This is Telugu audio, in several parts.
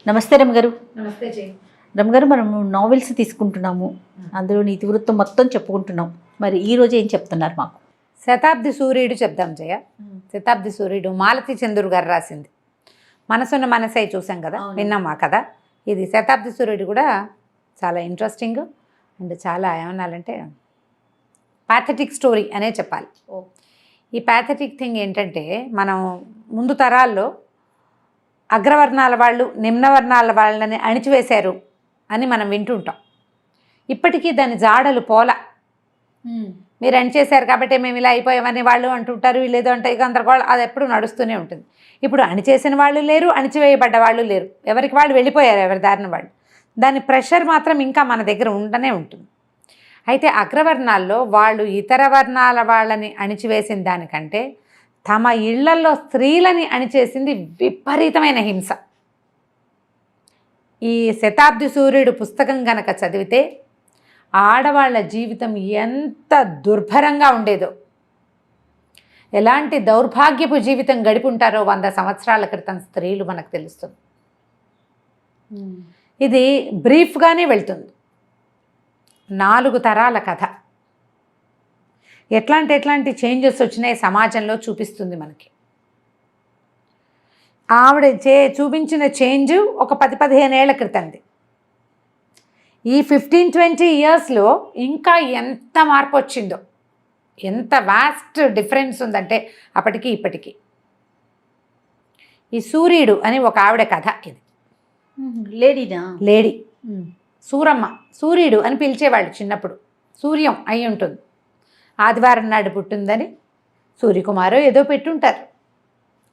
నమస్తే రమగారు. నమస్తే జై. రమగారు, మనం నావెల్స్ తీసుకుంటున్నాము, అందులో ఇతివృత్తం మొత్తం చెప్పుకుంటున్నాం. మరి ఈ రోజు ఏం చెప్తున్నారు మాకు? శతాబ్ది సూర్యుడు చెప్దాం జయ. శతాబ్ది సూర్యుడు మాలతి చంద్రుడు గారు రాసింది. మనసున్న మనసై చూసాం కదా, విన్నాం ఆ కథ. ఇది శతాబ్ది సూర్యుడు కూడా చాలా ఇంట్రెస్టింగ్ అండ్ చాలా ఏమన్నాలంటే ప్యాథటిక్ స్టోరీ అనే చెప్పాలి. ఈ ప్యాథటిక్ థింగ్ ఏంటంటే, మనం ముందు తరాల్లో అగ్రవర్ణాల వాళ్ళు నిమ్నవర్ణాల వాళ్ళని అణిచివేశారు అని మనం వింటుంటాం. ఇప్పటికీ దాని జాడలు పోల. మీరు అణిచేశారు కాబట్టి మేము ఇలా అయిపోయామని వాళ్ళు అంటుంటారు, వీళ్ళేదో అంటే గందరగోళం, అది ఎప్పుడు నడుస్తూనే ఉంటుంది. ఇప్పుడు అణిచేసిన వాళ్ళు లేరు, అణిచివేయబడ్డ వాళ్ళు లేరు, ఎవరికి వాళ్ళు వెళ్ళిపోయారు, ఎవరి దారిన వాళ్ళు. దాని ప్రెషర్ మాత్రం ఇంకా మన దగ్గర ఉండనే ఉంటుంది. అయితే అగ్రవర్ణాల్లో వాళ్ళు ఇతర వర్ణాల వాళ్ళని అణిచివేసిన దానికంటే తమ ఇళ్లల్లో స్త్రీలని అణిచేసింది విపరీతమైన హింస. ఈ శతాబ్ది సూర్యుడు పుస్తకం గనక చదివితే ఆడవాళ్ళ జీవితం ఎంత దుర్భరంగా ఉండేదో, ఎలాంటి దౌర్భాగ్యపు జీవితం గడిపుంటారో 100 సంవత్సరాల క్రితం స్త్రీలు మనకు తెలుస్తుంది. ఇది బ్రీఫ్గానే వెళ్తుంది. 4 తరాల కథ. ఎట్లాంటి చేంజెస్ వచ్చినాయి సమాజంలో చూపిస్తుంది మనకి. ఆవిడ చూపించిన చేంజ్ ఒక 10-15 ఏళ్ల క్రితంది. ఈ 15-20 ఇయర్స్లో ఇంకా ఎంత మార్పు వచ్చిందో, ఎంత వాస్ట్ డిఫరెన్స్ ఉందంటే అప్పటికి ఇప్పటికీ. ఈ సూర్యుడు అని ఒక ఆవిడ కథ ఇది. లేడీ సూరమ్మ. సూర్యుడు అని పిలిచేవాళ్ళు చిన్నప్పుడు. సూర్యం అయి ఉంటుంది. ఆదివారం నాడు పుట్టిందని సూర్యకుమారో ఏదో పెట్టుంటారు.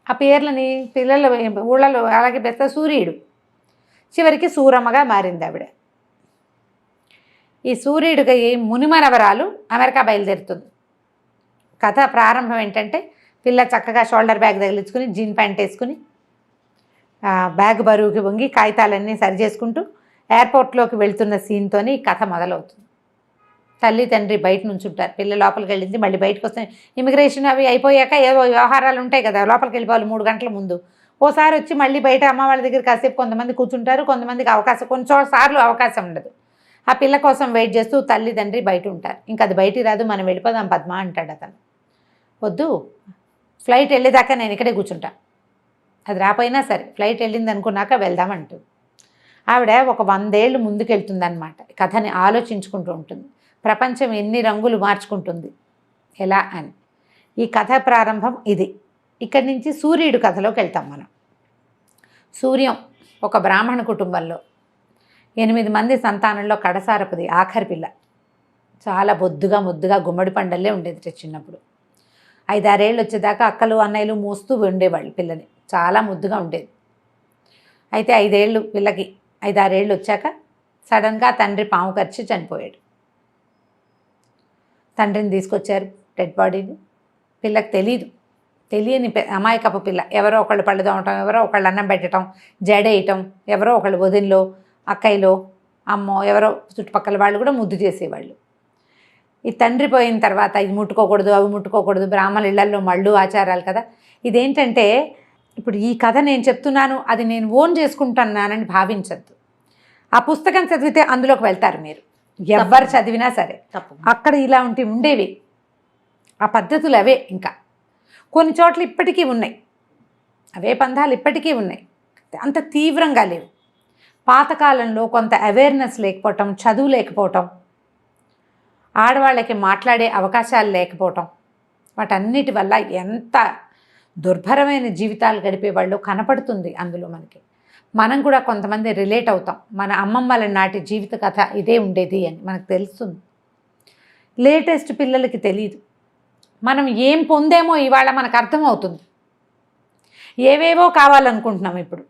ఆ పేర్లని పిల్లల ఊళ్ళలో అలాగే పెద్ద సూర్యుడు. చివరికి సూరమ్మగా మారింది ఆవిడ. ఈ సూర్యుడికి మునిమనవరాలు అమెరికా బయలుదేరుతుంది. కథ ప్రారంభం ఏంటంటే, పిల్ల చక్కగా షోల్డర్ బ్యాగ్ తగిలించుకుని జీన్ ప్యాంట్ వేసుకుని బ్యాగ్ బరువుకి వంగి కాగితాలన్నీ సరి చేసుకుంటూ ఎయిర్పోర్ట్లోకి వెళ్తున్న సీన్తోని కథ మొదలవుతుంది. తల్లి తండ్రి బయట నుంచి ఉంటారు. పిల్ల లోపలికి వెళ్ళింది, మళ్ళీ బయటకు వస్తే ఇమిగ్రేషన్ అవి అయిపోయాక ఏవో వ్యవహారాలు ఉంటాయి కదా, లోపలికి వెళ్ళిపోవాలి 3 గంటల ముందు. ఓసారి వచ్చి మళ్ళీ బయట అమ్మ వాళ్ళ దగ్గర కాసేపు కొంతమంది కూర్చుంటారు, కొంతమందికి అవకాశం, సార్లు అవకాశం ఉండదు. ఆ పిల్ల కోసం వెయిట్ చేస్తూ తల్లి తండ్రి బయట ఉంటారు. ఇంకా అది బయటికి రాదు, మనం వెళ్ళిపోదాం పద్మ అంటాడు అతను. వద్దు, ఫ్లైట్ వెళ్ళేదాకా నేను ఇక్కడే కూర్చుంటా, అది రాపోయినా సరే ఫ్లైట్ వెళ్ళింది అనుకున్నాక వెళ్దామంటుంది. ఆవిడ ఒక 100 ఏళ్ళు ముందుకెళ్తుందన్నమాట. కథని ఆలోచించుకుంటూ ఉంటుంది. ప్రపంచం ఎన్ని రంగులు మార్చుకుంటుంది ఎలా అని. ఈ కథ ప్రారంభం ఇది. ఇక్కడి నుంచి సూర్యుడు కథలోకి వెళ్తాం మనం. సూర్యం ఒక బ్రాహ్మణ కుటుంబంలో 8 మంది సంతానంలో కడసారపుది, ఆఖరి పిల్ల. చాలా ముద్దుగా గుమ్మడి పండల్లే ఉండేది చిన్నప్పుడు. 5-6 ఏళ్ళు వచ్చేదాకా అక్కలు అన్నయ్యలు మోస్తూ ఉండేవాళ్ళు పిల్లని. చాలా ముద్దుగా ఉండేది. అయితే 5 ఏళ్ళు పిల్లకి, 5-6 ఏళ్ళు వచ్చాక సడన్గా తండ్రి పాము కరిచి చనిపోయాడు. తండ్రిని తీసుకొచ్చారు, డెడ్ బాడీని. పిల్లకి తెలియని అమాయకపు పిల్ల. ఎవరో ఒకళ్ళు పళ్ళు తోమటం, ఎవరో ఒకళ్ళు అన్నం పెట్టడం, జడేయటం, ఎవరో ఒకళ్ళు వదినలో, అక్కయ్యలో, అమ్మో, ఎవరో చుట్టుపక్కల వాళ్ళు కూడా ముద్దు చేసేవాళ్ళు. ఈ తండ్రి పోయిన తర్వాత ఇది ముట్టుకోకూడదు, అవి ముట్టుకోకూడదు, బ్రాహ్మణ ఇళ్లల్లో మళ్ళు ఆచారాలు కదా. ఇదేంటంటే, ఇప్పుడు ఈ కథ నేను చెప్తున్నాను, అది నేను ఓన్ చేసుకుంటున్నానని భావించద్దు. ఆ పుస్తకం చదివితే అందులోకి వెళ్తారు మీరు, ఎవ్వరు చదివినా సరే. అక్కడ ఇలా ఉండేవి ఆ పద్ధతులు, అవే ఇంకా కొన్ని చోట్ల ఇప్పటికీ ఉన్నాయి. అవే పందాలు ఇప్పటికీ ఉన్నాయి, అంత తీవ్రంగా లేవు. పాతకాలంలో కొంత అవేర్నెస్ లేకపోవటం, చదువు లేకపోవటం, ఆడవాళ్ళకి మాట్లాడే అవకాశాలు లేకపోవటం, వాటన్నిటి వల్ల ఎంత దుర్భరమైన జీవితాలు గడిపేవాళ్ళు కనపడుతుంది అందులో మనకి. మనం కూడా కొంతమంది రిలేట్ అవుతాం. మన అమ్మమ్మల నాటి జీవిత కథ ఇదే ఉండేది అని మనకు తెలుస్తుంది. లేటెస్ట్ పిల్లలకి తెలియదు. మనం ఏం పొందేమో ఇవాళ మనకు అర్థమవుతుంది. ఏవేవో కావాలనుకుంటున్నాం ఇప్పుడు.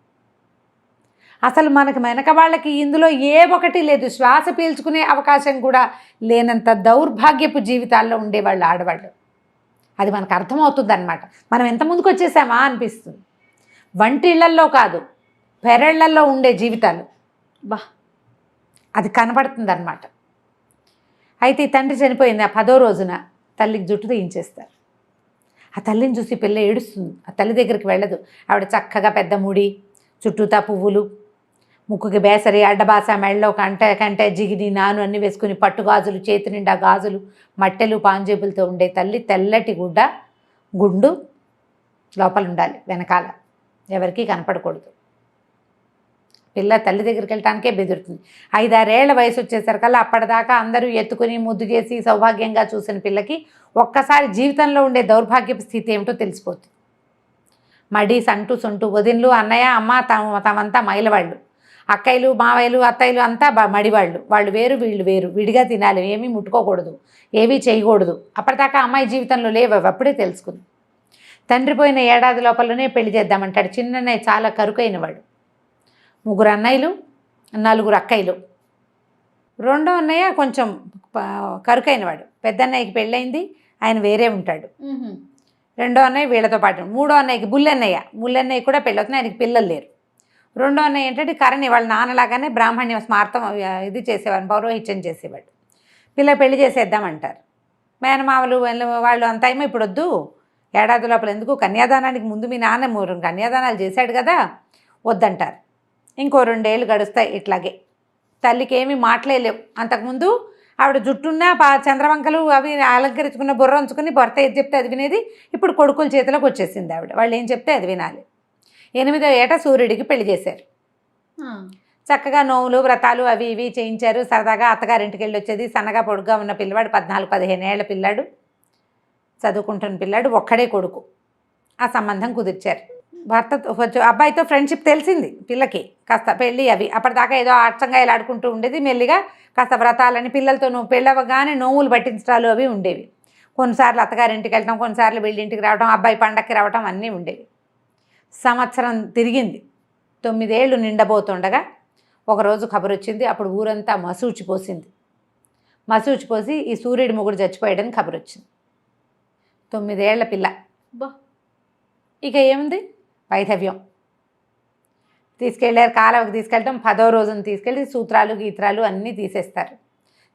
అసలు మనకు వెనక వాళ్ళకి ఇందులో ఏ ఒకటి లేదు. శ్వాస పీల్చుకునే అవకాశం కూడా లేనంత దౌర్భాగ్యపు జీవితాల్లో ఉండేవాళ్ళు ఆడవాళ్ళు. అది మనకు అర్థమవుతుంది అన్నమాట. మనం ఎంత ముందుకు వచ్చేసామా అనిపిస్తుంది. వంటిళ్లల్లో కాదు, పెరళ్లల్లో ఉండే జీవితాలు అది కనబడుతుంది అన్నమాట. అయితే ఈ తండ్రి చనిపోయింది. ఆ 10వ రోజున తల్లికి జుట్టు తీయించేస్తారు. ఆ తల్లిని చూసి పిల్ల ఏడుస్తుంది. ఆ తల్లి దగ్గరికి వెళ్ళదు. ఆవిడ చక్కగా పెద్ద ముడి, చుట్టూతా పువ్వులు, ముక్కుకి బేసరి, అడ్డబాస, మెళ్ళలో కంటే జిగిడి, నాను అన్నీ వేసుకుని పట్టు గాజులు, చేతి నిండా గాజులు, మట్టెలు, పాంజేబులతో ఉండే తల్లి తెల్లటి గుండు లోపల ఉండాలి, వెనకాల ఎవరికీ కనపడకూడదు. పిల్ల తల్లి దగ్గరికి వెళ్ళటానికే బెదురుతుంది. 5-6 ఏళ్ల వయసు వచ్చేసరికల్లా అప్పటిదాకా అందరూ ఎత్తుకుని ముద్దు చేసి సౌభాగ్యంగా చూసిన పిల్లకి ఒక్కసారి జీవితంలో ఉండే దౌర్భాగ్యపు స్థితి ఏమిటో తెలిసిపోతుంది. మడి, సంటు, సొంటు, వదిన్లు, అన్నయ్య, అమ్మ తమంతా మైలవాళ్ళు, అక్కయ్యలు, మావయ్యలు, అత్తయ్యలు అంతా మడివాళ్ళు. వాళ్ళు వేరు, వీళ్ళు వేరు, విడిగా తినాలి, ఏమీ ముట్టుకోకూడదు, ఏమీ చేయకూడదు. అప్పటిదాకా అమ్మాయి జీవితంలో లేవు, అప్పుడే తెలుసుకుంది. తండ్రి పోయిన ఏడాది లోపలనే పెళ్లి చేద్దామంటాడు. చిన్నన్నయ్య చాలా కరుకైనవాడు. 3 అన్నయ్యలు, 4 అక్కయ్యలు. రెండో అన్నయ్య కొంచెం కరుకైనవాడు. పెద్ద అన్నయ్యకి పెళ్ళయింది, ఆయన వేరే ఉంటాడు. రెండో అన్నయ్య వీళ్ళతో పాటు. మూడో అన్నయ్యకి ముల్లన్నయ్య కూడా పెళ్ళవుతుంది, ఆయనకి పిల్లలు లేరు. రెండో అన్నయ్య ఏంటంటే కరణి వాళ్ళ నాన్నలాగానే బ్రాహ్మణ్యం స్మార్థం ఇది చేసేవాడు, పౌరోహిత్యం చేసేవాడు. పిల్ల పెళ్లి చేసేద్దామంటారు. మేనమావలు వాళ్ళు అంతా ఏమో ఇప్పుడు వద్దు, ఏడాది లోపల ఎందుకు, కన్యాదానానికి ముందు మీ నాన్న 3 కన్యాదానాలు చేశాడు కదా, వద్దంటారు. ఇంకో 2 ఏళ్ళు గడుస్తాయి ఇట్లాగే. తల్లికి ఏమీ మాట్లాడలేవు. అంతకుముందు ఆవిడ జుట్టున్న చంద్రవంకలు అవి అలంకరించుకున్న బుర్ర ఉంచుకుని భర్త ఏది చెప్తే అది వినేది. ఇప్పుడు కొడుకుల చేతిలోకి వచ్చేసింది ఆవిడ, వాళ్ళు ఏం చెప్తే అది వినాలి. 8వ ఏట సూర్యుడికి పెళ్లి చేశారు. చక్కగా నోములు, వ్రతాలు అవి ఇవి చేయించారు. సరదాగా అత్తగారింటికి వెళ్ళి వచ్చేది. సన్నగా పొడుగ్గా ఉన్న పిల్లవాడు, 14-15 ఏళ్ల పిల్లాడు, చదువుకుంటున్న పిల్లాడు, ఒక్కడే కొడుకు. ఆ సంబంధం కుదిర్చారు. అబ్బాయితో ఫ్రెండ్షిప్ తెలిసింది పిల్లకి, కాస్త పెళ్ళి అవి. అప్పటిదాకా ఏదో అచ్చంగా ఇలా ఆడుకుంటూ ఉండేది. మెల్లిగా కాస్త వ్రతాలని పిల్లలతో పెళ్ళవగానే నోములు పట్టించడాలు అవి ఉండేవి. కొన్నిసార్లు అత్తగారింటికి వెళ్ళటం, కొన్నిసార్లు వీళ్ళింటికి రావడం, అబ్బాయి పండక్కి రావటం అన్నీ ఉండేవి. సంవత్సరం తిరిగింది. 9 ఏళ్ళు నిండబోతుండగా ఒకరోజు కబురు వచ్చింది. అప్పుడు ఊరంతా మసూచిపోసింది. మసూచిపోసి ఈ సూర్యుడి మొగుడు చచ్చిపోయాడని కబురు వచ్చింది. 9 ఏళ్ల పిల్ల. ఇక ఏముంది, వైధవ్యం తీసుకెళ్ళారు. కాలవకి తీసుకెళ్ళటం, 10వ రోజున తీసుకెళ్ళి సూత్రాలు గీత్రాలు అన్నీ తీసేస్తారు.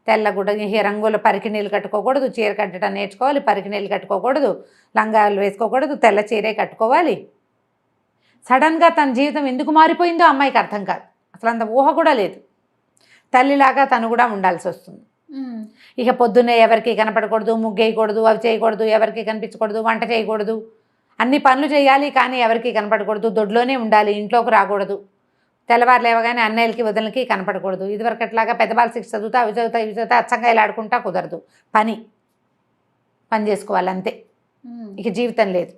తెల్లగుడ్డ, రంగుల పరికిణీళ్ళు కట్టుకోకూడదు, చీర కట్టడం నేర్చుకోవాలి, పరికిణీళ్ళు కట్టుకోకూడదు, లంగాలు వేసుకోకూడదు, తెల్ల చీరే కట్టుకోవాలి. సడన్గా తన జీవితం ఎందుకు మారిపోయిందో అమ్మాయికి అర్థం కాదు. అసలు అంత ఊహ కూడా లేదు. తల్లిలాగా తను కూడా ఉండాల్సి వస్తుంది. ఇక పొద్దున్నే ఎవరికి కనపడకూడదు, ముగ్గేయకూడదు, అవి చేయకూడదు, ఎవరికి కనిపించకూడదు, వంట చేయకూడదు, అన్ని పనులు చేయాలి కానీ ఎవరికి కనపడకూడదు, దొడ్లోనే ఉండాలి, ఇంట్లోకి రాకూడదు. తెల్లవారు లేవగానే అన్నయ్యలకి వదినలకి కనపడకూడదు. ఇదివరకు అట్లాగా పెద్దవాళ్ళు 6 చదువుతా అవి చదువుతా ఇవి చదువుతా అచ్చంగా ఇలా ఆడుకుంటా కుదరదు. పని చేసుకోవాలి అంతే. ఇక జీవితం లేదు.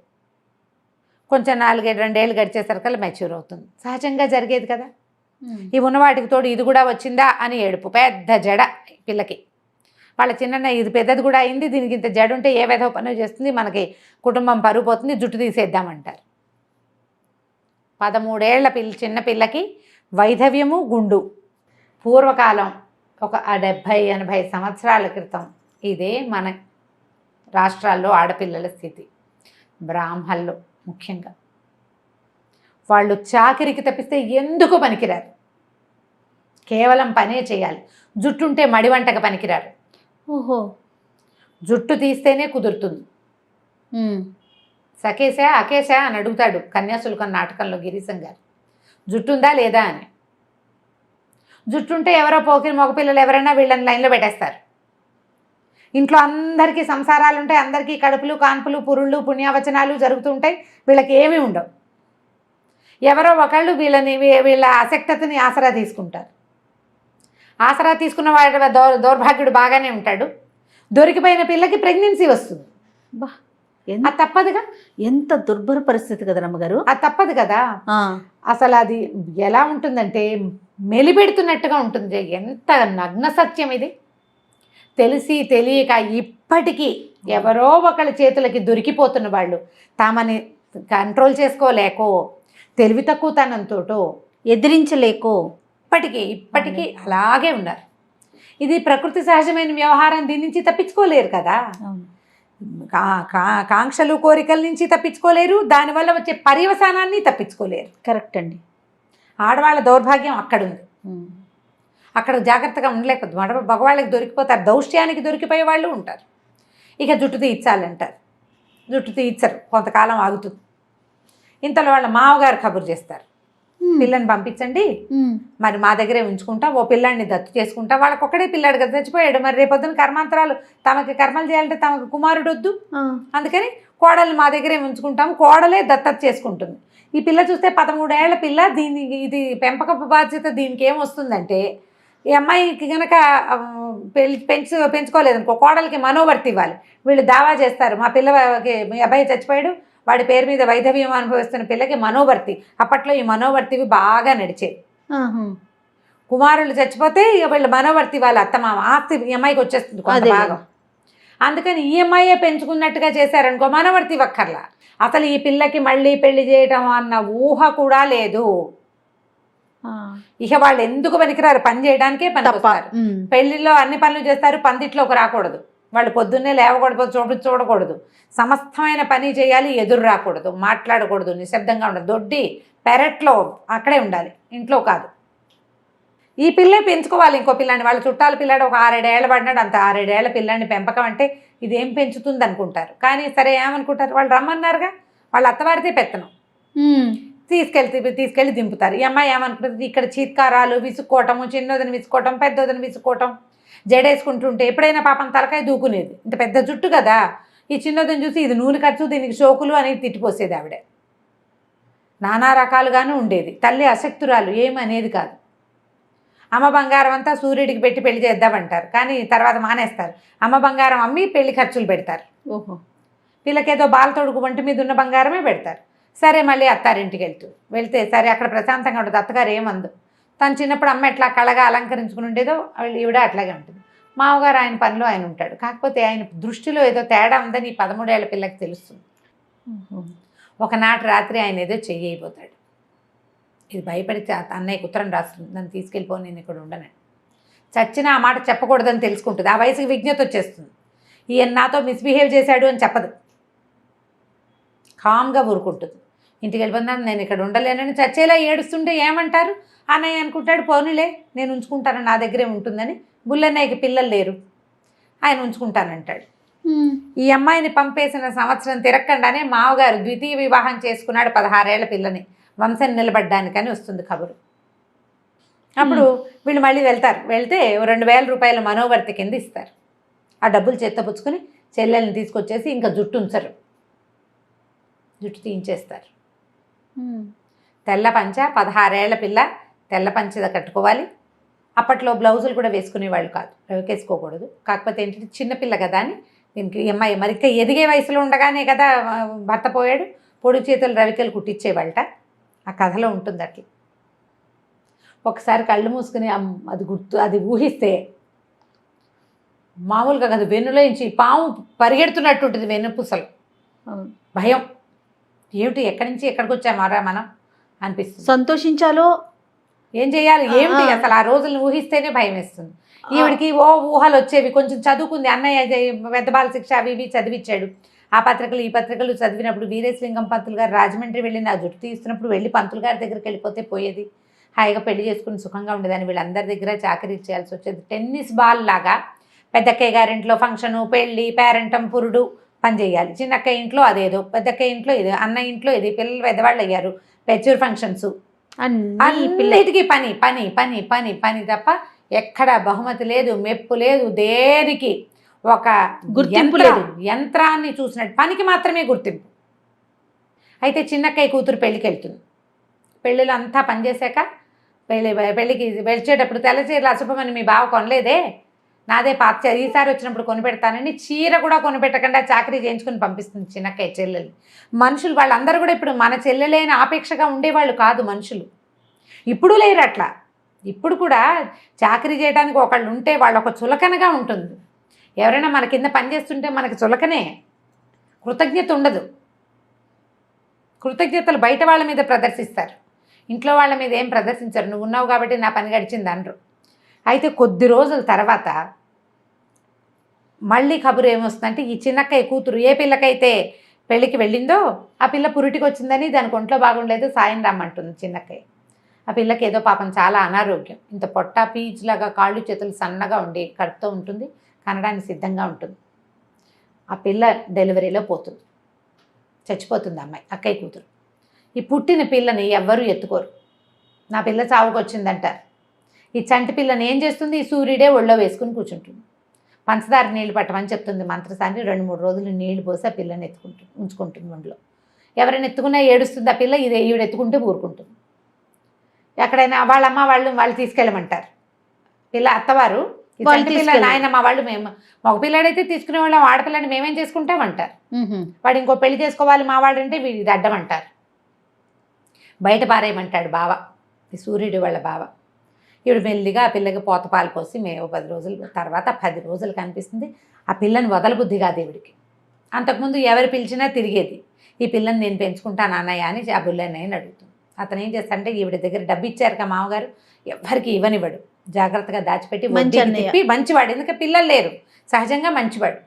కొంచెం 4-2 ఏళ్ళు గడిచేసరికల్లా మెచ్యూర్ అవుతుంది. సహజంగా జరిగేది కదా. ఈ ఉన్నవాటికి తోడు ఇది కూడా వచ్చిందా అని ఏడుపు. పెద్ద జడ పిల్లకి. వాళ్ళ చిన్న ఇది పెద్దది కూడా అయింది, దీనికి ఇంత జడ ఉంటే ఏ విధవ పని చేస్తుంది, మనకి కుటుంబం పరుగు పోతుంది, జుట్టు తీసేద్దామంటారు. 13 ఏళ్ల చిన్న పిల్లకి వైధవ్యము, గుండు. పూర్వకాలం ఒక 70-80 సంవత్సరాల క్రితం ఇదే మన రాష్ట్రాల్లో ఆడపిల్లల స్థితి. బ్రాహ్మణులు ముఖ్యంగా వాళ్ళు చాకిరికి తప్పిస్తే ఎందుకు పనికిరారు. కేవలం పనే చేయాలి. జుట్టు ఉంటే మడివంటకు పనికిరారు. ఓహో, జుట్టు తీస్తేనే కుదురుతుంది. సకేశా అకేశా అని అడుగుతాడు కన్యాశుల్కం నాటకంలో గిరీశం గారు. జుట్టు ఉందా లేదా అని. జుట్టుంటే ఎవరో పోకిరి మగపిల్లలు ఎవరైనా వీళ్ళని లైన్లో పెట్టేస్తారు. ఇంట్లో అందరికీ సంసారాలు ఉంటాయి, అందరికీ కడుపులు, కాన్పులు, పురుళ్ళు, పుణ్యావచనాలు జరుగుతూ ఉంటాయి. వీళ్ళకి ఏమీ ఉండవు. ఎవరో ఒకళ్ళు వీళ్ళ ఆసక్తతని ఆసరా తీసుకుంటారు. ఆసరా తీసుకున్న వాడి దౌర్భాగ్యుడు బాగానే ఉంటాడు. దొరికిపోయిన పిల్లకి ప్రెగ్నెన్సీ వస్తుంది. అది తప్పదుగా. ఎంత దుర్భర పరిస్థితి కదా రమ్మగారు. అది తప్పదు కదా. అసలు అది ఎలా ఉంటుందంటే మెలిపెడుతున్నట్టుగా ఉంటుంది. ఎంత నగ్న సత్యం ఇది. తెలిసి తెలియక ఇప్పటికీ ఎవరో ఒకళ్ళ చేతులకి దొరికిపోతున్న వాళ్ళు తామని కంట్రోల్ చేసుకోలేకో, తెలివి తక్కువతనంతోటో, ఎదిరించలేకో ఇప్పటికీ అలాగే ఉన్నారు. ఇది ప్రకృతి సహజమైన వ్యవహారం. దీని నుంచి తప్పించుకోలేరు కదా. కాంక్షలు, కోరికల నుంచి తప్పించుకోలేరు. దానివల్ల వచ్చే పర్యవసానాన్ని తప్పించుకోలేరు. కరెక్ట్ అండి. ఆడవాళ్ళ దౌర్భాగ్యం అక్కడుంది. అక్కడ జాగ్రత్తగా ఉండలేకపోతే మగవాళ్ళకి దొరికిపోతారు. దౌష్ట్యానికి దొరికిపోయే వాళ్ళు ఉంటారు. ఇక జుట్టు తీయించాలంటారు. జుట్టు తీయించరు, కొంతకాలం ఆగుతుంది. ఇంతలో వాళ్ళ మామగారు కబురు చేస్తారు, పిల్లని పంపించండి, మరి మా దగ్గరే ఉంచుకుంటా, ఓ పిల్లాడిని దత్తు చేసుకుంటా. వాళ్ళకి ఒక్కడే పిల్లాడు కదా, చచ్చిపోయాడు. మరి రేపొద్దున కర్మాంతరాలు తమకి కర్మలు చేయాలంటే తమకు కుమారుడు వద్దు. అందుకని కోడల్ని మా దగ్గరే ఉంచుకుంటాము, కోడలే దత్తత చేసుకుంటుంది. ఈ పిల్ల చూస్తే 13 ఏళ్ల పిల్ల, ఇది పెంపకపు బాధ్యత దీనికి ఏమొస్తుందంటే, ఈ అమ్మాయికి కనుక పెంచుకోలేదనుకో, కోడలికి మనోవర్తి ఇవ్వాలి. వీళ్ళు దావా చేస్తారు, మా పిల్లకి మీ అబ్బాయి చచ్చిపోయాడు, వాడి పేరు మీద వైధవ్యం అనుభవిస్తున్న పిల్లకి మనోవర్తి. అప్పట్లో ఈ మనోవర్తివి బాగా నడిచేది. కుమారులు చచ్చిపోతే ఇక వీళ్ళు మనోవర్తి వాళ్ళ అత్తమామ ఆస్తి ఈ అమ్మాయికి వచ్చేస్తుంది కొంత భాగం. అందుకని ఈ అమ్మాయే పెంచుకున్నట్టుగా చేశారనుకో, మనోవర్తి వక్కర్లా. అసలు ఈ పిల్లకి మళ్ళీ పెళ్లి చేయటం అన్న ఊహ కూడా లేదు. ఇక వాళ్ళు ఎందుకు పనికిరారు, పని చేయడానికే పనికొస్తారు. పెళ్లిలో అన్ని పనులు చేస్తారు, పందిట్లోకి రాకూడదు. వాళ్ళు పొద్దున్నే లేవకూడదు, చూడకూడదు, సమస్తమైన పని చేయాలి, ఎదురు రాకూడదు, మాట్లాడకూడదు, నిశ్శబ్దంగా ఉండదు, దొడ్డి పెరట్లో అక్కడే ఉండాలి, ఇంట్లో కాదు. ఈ పిల్లే పెంచుకోవాలి ఇంకో పిల్లాన్ని. వాళ్ళ చుట్టాల పిల్లాడు ఒక 6-7 ఏళ్ళ పడినాడు, అంత 6-7 ఏళ్ల పిల్లాన్ని పెంపకం అంటే ఇదేం పెంచుతుంది అనుకుంటారు. కానీ ఏమనుకుంటారు, వాళ్ళు రమ్మన్నారుగా, వాళ్ళ అత్తవారితే పెత్తనం, తీసుకెళ్ళి దింపుతారు. ఈ అమ్మాయి ఏమనుకుంటుంది, ఇక్కడ చీత్కారాలు, విసుక్కోవటము, చిన్నోదని విసుకోవటం, పెద్దోదని విసుకోవటం, జడేసుకుంటుంటే ఎప్పుడైనా పాపం తలకాయ దూకునేది. ఇంత పెద్ద జుట్టు కదా, ఈ చిన్నదని చూసి ఇది నూనె ఖర్చు, దీనికి షోకులు అనేది తిట్టిపోసేది ఆవిడ. నానా రకాలుగానే ఉండేది. తల్లి అశక్తురాలు, ఏమనేది కాదు. అమ్మ బంగారం అంతా సూర్యుడికి పెట్టి పెళ్లి చేద్దామంటారు, కానీ తర్వాత మానేస్తారు. అమ్మ బంగారం అమ్మి పెళ్లి ఖర్చులు పెడతారు. పిల్లకేదో బాలతోడుకు ఒంటి మీద ఉన్న బంగారమే పెడతారు. సరే, మళ్ళీ అత్తారింటికి వెళ్తే సరే అక్కడ ప్రశాంతంగా ఉంటుంది. అత్తగారు ఏమందు, తను చిన్నప్పుడు అమ్మ ఎట్లా కళగా అలంకరించుకుని ఉండేదో ఈవిడ అట్లాగే ఉంటుంది. మామగారు ఆయన పనిలో ఆయన ఉంటాడు. కాకపోతే ఆయన దృష్టిలో ఏదో తేడా ఉందని ఈ 13 ఏళ్ల పిల్లకి తెలుస్తుంది. ఒకనాటి రాత్రి ఆయన ఏదో చెయ్యిపోతాడు. ఇది భయపడి అన్నయ్యకు ఉత్తరం రాస్తుంది, నన్ను తీసుకెళ్ళిపోయి నేను ఇక్కడ ఉండనని. చచ్చినా ఆ మాట చెప్పకూడదని తెలుసుకుంటుంది. ఆ వయసుకి విజ్ఞత వచ్చేస్తుంది. ఈయన నాతో మిస్బిహేవ్ చేశాడు అని చెప్పదు, కామ్గా ఊరుకుంటుంది. ఇంటికి వెళ్ళిపోతున్నాను, నేను ఇక్కడ ఉండలేనని చచ్చేలా ఏడుస్తుంటే ఏమంటారు, అన్నయ్య అనుకుంటాడు, పోనీలే నేను ఉంచుకుంటాను, నా దగ్గరే ఉంటుందని. బుల్లన్నయ్యకి పిల్లలు లేరు, ఆయన ఉంచుకుంటానంటాడు. ఈ అమ్మాయిని పంపేసిన సంవత్సరం తిరగకుండానే మావగారు ద్వితీయ వివాహం చేసుకున్నాడు 16 ఏళ్ల పిల్లని, వంశం నిలబడ్డానికని వస్తుంది కబురు. అప్పుడు వీళ్ళు మళ్ళీ వెళ్తే 2000 రూపాయల మనోవర్తి కింద ఇస్తారు. ఆ డబ్బులు చేత్తపుచ్చుకొని చెల్లెల్ని తీసుకొచ్చేసి ఇంకా జుట్టు ఉంచరు, జుట్టు తీయించేస్తారు. తెల్ల పంచ, 16 ఏళ్ల పిల్ల తెల్ల పంచ కట్టుకోవాలి. అప్పట్లో బ్లౌజులు కూడా వేసుకునేవాళ్ళు కాదు, రవికేసుకోకూడదు. కాకపోతే ఏంటంటే చిన్నపిల్ల కదా అని దీనికి అమ్మాయి మరి ఇంకా ఎదిగే వయసులో ఉండగానే కదా భర్త పోయాడు, పొడి చేతులు రవికలు కుట్టించేవాళ్ళట. ఆ కథలో ఉంటుంది అట్లా. ఒకసారి కళ్ళు మూసుకుని అది ఊహిస్తే మామూలుగా కదా, వెన్నులోంచి పాము పరిగెడుతున్నట్టు ఉంటుంది, వెన్నుపూసలు. భయం, ఏమిటి ఎక్కడి నుంచి ఎక్కడికి వచ్చామారా మనం అనిపిస్తుంది. సంతోషించాలో ఏం చేయాలి ఏమిటి అసలు, ఆ రోజులను ఊహిస్తేనే భయం వేస్తుంది. ఈవిడికి ఊహలు వచ్చేవి. కొంచెం చదువుకుంది, అన్నయ్య పెద్ద బాల శిక్ష అవి ఇవి చదివించాడు. ఆ పత్రికలు ఈ పత్రికలు చదివినప్పుడు వీరేశలింగం పంతులు గారు రాజమండ్రి వెళ్ళి నా జుట్టు తీస్తున్నప్పుడు వెళ్ళి పంతులు గారి దగ్గరికి వెళ్ళిపోతే పోయేది, హాయిగా పెళ్లి చేసుకుని సుఖంగా ఉండేదని. వీళ్ళందరి దగ్గర చాకరీ చేయాల్సి వచ్చేది. టెన్నిస్ బాల్ లాగా పెద్దక్కయ్య గారింట్లో ఫంక్షను, పెళ్ళి, పేరెంటం, పురుడు పని చేయాలి. చిన్నక్కయ్య ఇంట్లో అదేదో, పెద్దక్కయ్య ఇంట్లో ఇది, అన్నయ్య ఇంట్లో ఇది, పిల్లలు పెద్దవాళ్ళు అయ్యారు, పెచ్చూర్ ఫంక్షన్స్, అన్నిటికీ పని పని పని పని పని తప్ప ఎక్కడ బహుమతి లేదు, మెప్పు లేదు, దేనికి ఒక గుర్తింపు లేదు. యంత్రాన్ని చూసినట్టు పనికి మాత్రమే గుర్తింపు. అయితే చిన్నక్కయ్య కూతురు పెళ్ళికి వెళ్తుంది. పెళ్ళిలో అంతా పనిచేశాక పెళ్ళికి వెళ్ళేటప్పుడు తెల్ల చీరలు అశుభమని మీ బావ కొనలేదే, నాదే పాత ఈసారి వచ్చినప్పుడు కొనిపెడతానని చీర కూడా కొనిపెట్టకుండా చాకరీ చేయించుకుని పంపిస్తుంది చిన్నక్కయ్య చెల్లెలు. మనుషులు వాళ్ళందరూ కూడా ఇప్పుడు మన చెల్లెలైన ఆపేక్షగా ఉండేవాళ్ళు కాదు మనుషులు. ఇప్పుడు లేరు అట్లా. ఇప్పుడు కూడా చాకరీ చేయడానికి ఒకళ్ళు ఉంటే వాళ్ళు ఒక చులకనగా ఉంటుంది. ఎవరైనా మన కింద పనిచేస్తుంటే మనకి చులకనే, కృతజ్ఞత ఉండదు. కృతజ్ఞతలు బయట వాళ్ళ మీద ప్రదర్శిస్తారు, ఇంట్లో వాళ్ళ మీద ఏం ప్రదర్శించరు. నువ్వు ఉన్నావు కాబట్టి నా పని గడిచింది అనరు. అయితే కొద్ది రోజుల తర్వాత మళ్ళీ కబురు ఏమొస్తుందంటే, ఈ చిన్నక్కయ్య కూతురు ఏ పిల్లకైతే పెళ్ళికి వెళ్ళిందో ఆ పిల్ల పురిటికి వచ్చిందని దానికి ఒంట్లో బాగుండలేదు, సాయం రమ్మంటుంది చిన్నక్కయ్య. ఆ పిల్లకి ఏదో పాపం చాలా అనారోగ్యం, ఇంత పొట్ట పీచులాగా కాళ్ళు చేతులు సన్నగా ఉండి కడుపుతో ఉంటుంది, కనడానికి సిద్ధంగా ఉంటుంది. ఆ పిల్ల డెలివరీలో పోతుంది, చచ్చిపోతుంది అమ్మాయి, అక్కయ్య కూతురు. ఈ పుట్టిన పిల్లని ఎవ్వరూ ఎత్తుకోరు. నా పిల్ల చావుకు వచ్చిందంటారు. ఈ చంటి పిల్లని ఏం చేస్తుంది, ఈ సూర్యుడే ఒళ్ళో వేసుకుని కూర్చుంటుంది. పంచదార నీళ్లు పట్టమని చెప్తుంది మంత్రసాన్ని. 2-3 రోజులు నీళ్లు పోసి ఆ పిల్లని ఉంచుకుంటుంది ఒంట్లో. ఎవరైనా ఎత్తుకున్నా ఏడుస్తుంది ఆ పిల్ల, ఈవిడ ఎత్తుకుంటే ఊరుకుంటుంది. ఎక్కడైనా వాళ్ళ అమ్మ వాళ్ళు తీసుకెళ్ళమంటారు. పిల్ల అత్తవారు ఈ చంటి పిల్ల నాయనమ్మ వాళ్ళు, మేము మగపిల్లాడైతే తీసుకునే వాళ్ళం, ఆడపిల్లని మేమేం చేసుకుంటామంటారు. వాడు ఇంకో పెళ్లి చేసుకోవాలి మా వాడంటే వీడి అడ్డమంటారు. బయట పారేయమంటాడు బావ, ఈ సూర్యుడు వాళ్ళ బావ. ఈవిడ మెల్లిగా ఆ పిల్లకి పోత పాలు పోసి 10 రోజుల తర్వాత 10 రోజులు కనిపిస్తుంది. ఆ పిల్లని వదలబుద్ధి కాదు ఈవిడికి. అంతకుముందు ఎవరు పిలిచినా తిరిగేది. ఈ పిల్లని నేను పెంచుకుంటాను అన్నయ్య అని ఆ బుల్లన్నయ్యని అడుగుతుంది. అతను ఏం చేస్తాడంటే ఈవిడ దగ్గర డబ్బు ఇచ్చారు కదా మామగారు, ఎవ్వరికి ఇవ్వనివ్వడు, జాగ్రత్తగా దాచిపెట్టి తిప్పి మంచివాడు. ఎందుకంటే పిల్లలు లేరు, సహజంగా మంచివాడు.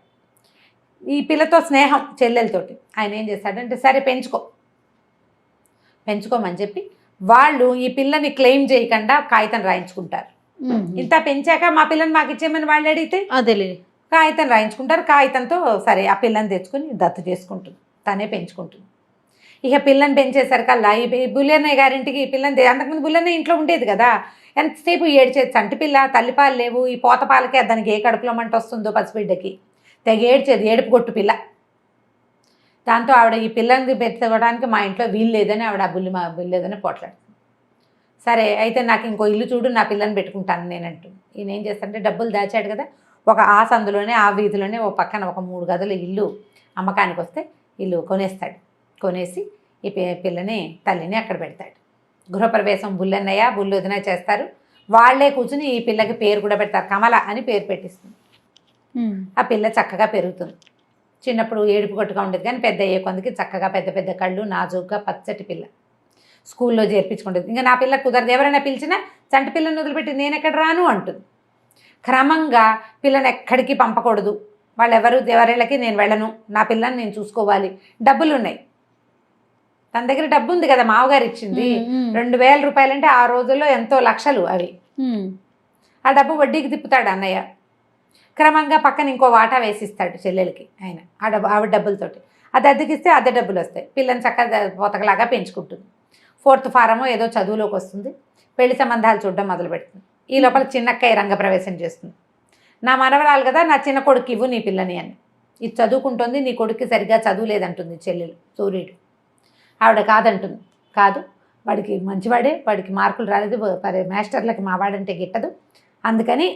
ఈ పిల్లతో స్నేహం చెల్లెలతోటి ఆయన ఏం చేస్తాడంటే సరే పెంచుకోమని చెప్పి వాళ్ళు ఈ పిల్లని క్లెయిమ్ చేయకుండా కాగితం రాయించుకుంటారు. ఇంత పెంచాక మా పిల్లని మాకు ఇచ్చేయమని వాళ్ళు అడిగితే అదేలే కాగితం రాయించుకుంటారు. కాగితంతో సరే ఆ పిల్లని తెచ్చుకొని దత్తు చేసుకుంటుంది, తనే పెంచుకుంటుంది. ఇక పిల్లని పెంచేసరికల్లా ఈ బుల్లన్నయ్య గారింటికి ఈ పిల్లని, అంతకుముందు బుల్లన్నయ్య ఇంట్లో ఉండేది కదా, ఎంతసేపు ఏడ్చేది. చంటి పిల్ల, తల్లిపాలు లేవు, ఈ పోత పాలకే దానికి ఏ కడుపులో మంట వస్తుందో పసిబిడ్డకి, తెగ ఏడ్చేది, ఏడుపు కొట్టు పిల్ల. దాంతో ఆవిడ ఈ పిల్లని పెట్టుకోవడానికి మా ఇంట్లో వీలు లేదని ఆవిడ బుల్లి లేదని పోట్లాడుతుంది. సరే అయితే నాకు ఇంకో ఇల్లు చూడు, నా పిల్లని పెట్టుకుంటాను నేనంటూ. ఈయన ఏం చేస్తాడంటే డబ్బులు దాచాడు కదా, ఆ సందులోనే ఆ వీధిలోనే పక్కన ఒక 3 గదుల ఇల్లు అమ్మకానికి వస్తే ఇల్లు కొనేస్తాడు. కొనేసి ఈ పిల్లని తల్లిని అక్కడ పెడతాడు. గృహప్రవేశం బుల్లన్నయ్య బుల్లొదిన చేస్తారు. వాళ్లే కూర్చుని ఈ పిల్లకి పేరు కూడా పెడతారు, కమల అని పేరు పెట్టిస్తుంది. ఆ పిల్ల చక్కగా పెరుగుతుంది. చిన్నప్పుడు ఏడుపు కొట్టుగా ఉండేది, కానీ పెద్ద అయ్యే కొందికి చక్కగా పెద్ద పెద్ద కళ్ళు, నాజూగ్గా పచ్చటి పిల్ల. స్కూల్లో చేర్పించుకుంటుంది. ఇంకా నా పిల్ల కుదరదు, ఎవరైనా పిలిచినా చంటి పిల్లని వదిలిపెట్టి నేను ఎక్కడ రాను అంటుంది. క్రమంగా పిల్లని ఎక్కడికి పంపకూడదు, ఎవరిళ్ళకి నేను వెళ్ళను, నా పిల్లని నేను చూసుకోవాలి. డబ్బులు ఉన్నాయి, తన దగ్గర డబ్బు ఉంది కదా, మామగారు ఇచ్చింది 2000 రూపాయలంటే ఆ రోజుల్లో ఎంతో లక్షలు అవి. ఆ డబ్బు వడ్డీకి తిప్పుతాడు అన్నయ్య. క్రమంగా పక్కన ఇంకో వాటా వేసిస్తాడు చెల్లెలకి ఆయన, ఆవిడ డబ్బులతోటి. అది అద్దెకిస్తే అద్దె డబ్బులు వస్తాయి. పిల్లని చక్కగా పోతకలాగా పెంచుకుంటుంది. 4th ఫారమో ఏదో చదువులోకి వస్తుంది, పెళ్లి సంబంధాలు చూడడం మొదలు పెడుతుంది. ఈ లోపల చిన్నక్కయ్య రంగప్రవేశం చేస్తుంది. నా మనవరాలు కదా, నా చిన్న కొడుకు ఇవ్వు నీ పిల్లని అని. ఇది చదువుకుంటుంది, నీ కొడుక్కి సరిగ్గా చదువు లేదంటుంది చెల్లెలు సూర్యుడు. ఆవిడ కాదంటుంది, కాదు వాడికి మంచివాడే, వాడికి మార్కులు రాలేదు, మాస్టర్లకి మావాడంటే గిట్టదు, అందుకని